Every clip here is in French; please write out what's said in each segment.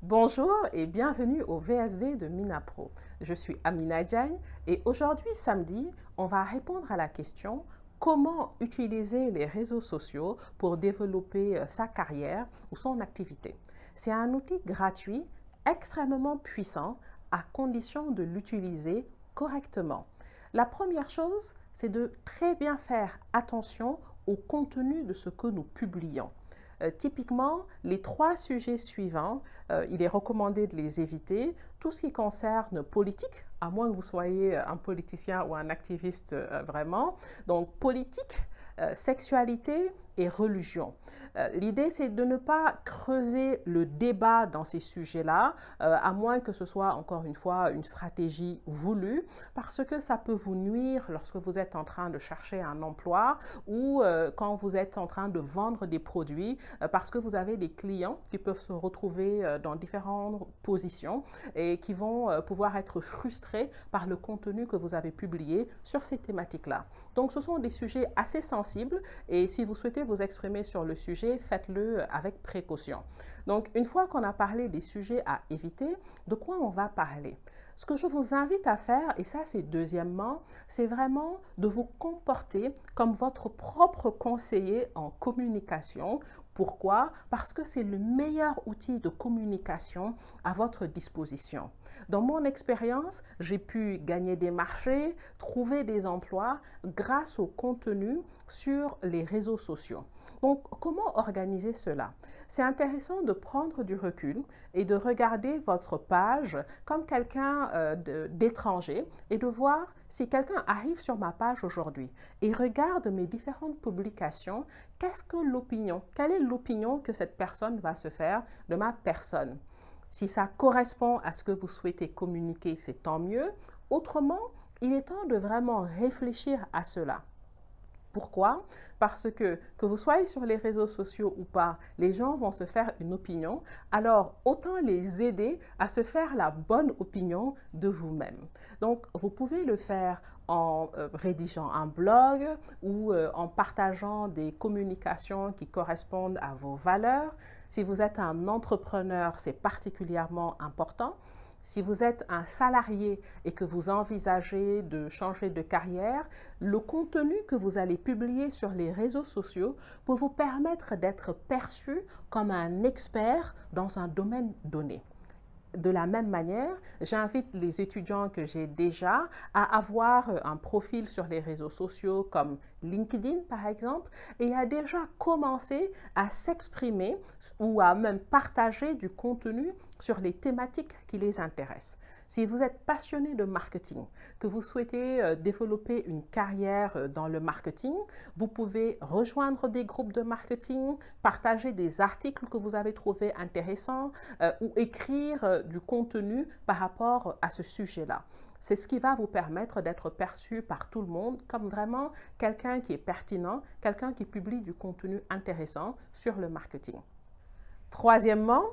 Bonjour et bienvenue au VSD de Minapro. Je suis Amina Diagne et aujourd'hui samedi, on va répondre à la question comment utiliser les réseaux sociaux pour développer sa carrière ou son activité. C'est un outil gratuit, extrêmement puissant, à condition de l'utiliser correctement. La première chose, c'est de très bien faire attention au contenu de ce que nous publions. Typiquement, les 3 sujets suivants, il est recommandé de les éviter. Tout ce qui concerne politique, à moins que vous soyez un politicien ou un activiste vraiment. Donc, politique, sexualité et religion. L'idée, c'est de ne pas creuser le débat dans ces sujets-là, à moins que ce soit, encore une fois, une stratégie voulue, parce que ça peut vous nuire lorsque vous êtes en train de chercher un emploi ou quand vous êtes en train de vendre des produits, parce que vous avez des clients qui peuvent se retrouver dans différentes positions et qui vont pouvoir être frustrés par le contenu que vous avez publié sur ces thématiques-là. Donc, ce sont des sujets assez sensibles et si vous souhaitez vous exprimer sur le sujet, faites-le avec précaution. Donc, une fois qu'on a parlé des sujets à éviter, de quoi on va parler? Ce que je vous invite à faire, et ça c'est deuxièmement, c'est vraiment de vous comporter comme votre propre conseiller en communication. Pourquoi? Parce que c'est le meilleur outil de communication à votre disposition. Dans mon expérience, j'ai pu gagner des marchés, trouver des emplois grâce au contenu sur les réseaux sociaux. Donc, comment organiser cela? C'est intéressant de prendre du recul et de regarder votre page comme quelqu'un d'étranger et de voir si quelqu'un arrive sur ma page aujourd'hui et regarde mes différentes publications, quelle est l'opinion que cette personne va se faire de ma personne? Si ça correspond à ce que vous souhaitez communiquer, c'est tant mieux. Autrement, il est temps de vraiment réfléchir à cela. Pourquoi? Parce que vous soyez sur les réseaux sociaux ou pas, les gens vont se faire une opinion. Alors, autant les aider à se faire la bonne opinion de vous-même. Donc, vous pouvez le faire en rédigeant un blog ou en partageant des communications qui correspondent à vos valeurs. Si vous êtes un entrepreneur, c'est particulièrement important. Si vous êtes un salarié et que vous envisagez de changer de carrière, le contenu que vous allez publier sur les réseaux sociaux peut vous permettre d'être perçu comme un expert dans un domaine donné. De la même manière, j'invite les étudiants que j'ai déjà à avoir un profil sur les réseaux sociaux comme LinkedIn par exemple et à déjà commencer à s'exprimer ou à même partager du contenu sur les thématiques qui les intéressent. Si vous êtes passionné de marketing, que vous souhaitez développer une carrière dans le marketing, vous pouvez rejoindre des groupes de marketing, partager des articles que vous avez trouvés intéressants ou écrire du contenu par rapport à ce sujet-là. C'est ce qui va vous permettre d'être perçu par tout le monde comme vraiment quelqu'un qui est pertinent, quelqu'un qui publie du contenu intéressant sur le marketing. Troisièmement,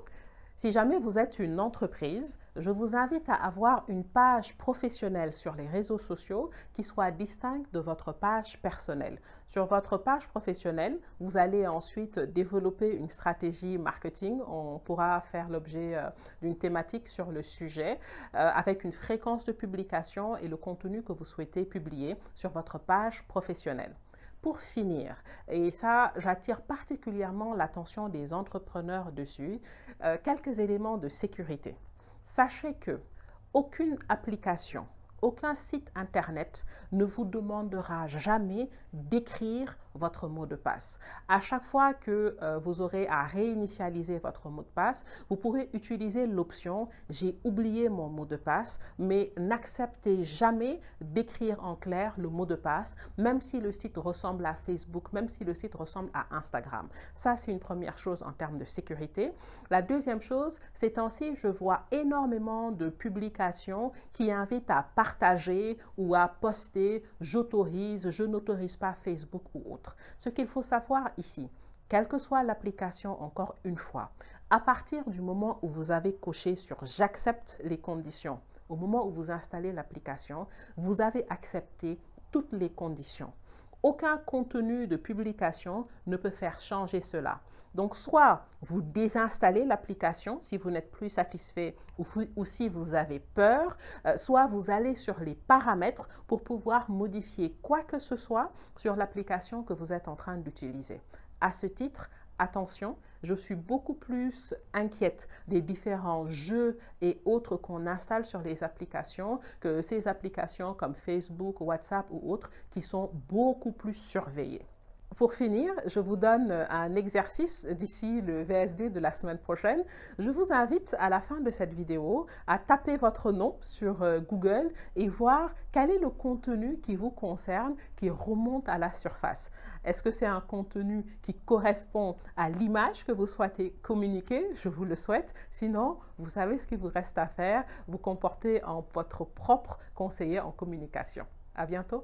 si jamais vous êtes une entreprise, je vous invite à avoir une page professionnelle sur les réseaux sociaux qui soit distincte de votre page personnelle. Sur votre page professionnelle, vous allez ensuite développer une stratégie marketing. On pourra faire l'objet d'une thématique sur le sujet avec une fréquence de publication et le contenu que vous souhaitez publier sur votre page professionnelle. Pour finir, et ça, j'attire particulièrement l'attention des entrepreneurs dessus, quelques éléments de sécurité. Sachez que aucune application, aucun site internet ne vous demandera jamais d'écrire votre mot de passe. À chaque fois que vous aurez à réinitialiser votre mot de passe, vous pourrez utiliser l'option « J'ai oublié mon mot de passe », mais n'acceptez jamais d'écrire en clair le mot de passe, même si le site ressemble à Facebook, même si le site ressemble à Instagram. Ça, c'est une première chose en termes de sécurité. La deuxième chose, ces temps-ci, je vois énormément de publications qui invitent à partager ou à poster « J'autorise »,« Je n'autorise pas Facebook » ou autre. Ce qu'il faut savoir ici, quelle que soit l'application, encore une fois, à partir du moment où vous avez coché sur « J'accepte les conditions », au moment où vous installez l'application, vous avez accepté toutes les conditions. Aucun contenu de publication ne peut faire changer cela. Donc, soit vous désinstallez l'application si vous n'êtes plus satisfait ou si vous avez peur, soit vous allez sur les paramètres pour pouvoir modifier quoi que ce soit sur l'application que vous êtes en train d'utiliser. À ce titre, attention, je suis beaucoup plus inquiète des différents jeux et autres qu'on installe sur les applications que ces applications comme Facebook, WhatsApp ou autres qui sont beaucoup plus surveillées. Pour finir, je vous donne un exercice d'ici le VSD de la semaine prochaine. Je vous invite à la fin de cette vidéo à taper votre nom sur Google et voir quel est le contenu qui vous concerne, qui remonte à la surface. Est-ce que c'est un contenu qui correspond à l'image que vous souhaitez communiquer? Je vous le souhaite. Sinon, vous savez ce qu'il vous reste à faire. Vous comportez en votre propre conseiller en communication. À bientôt.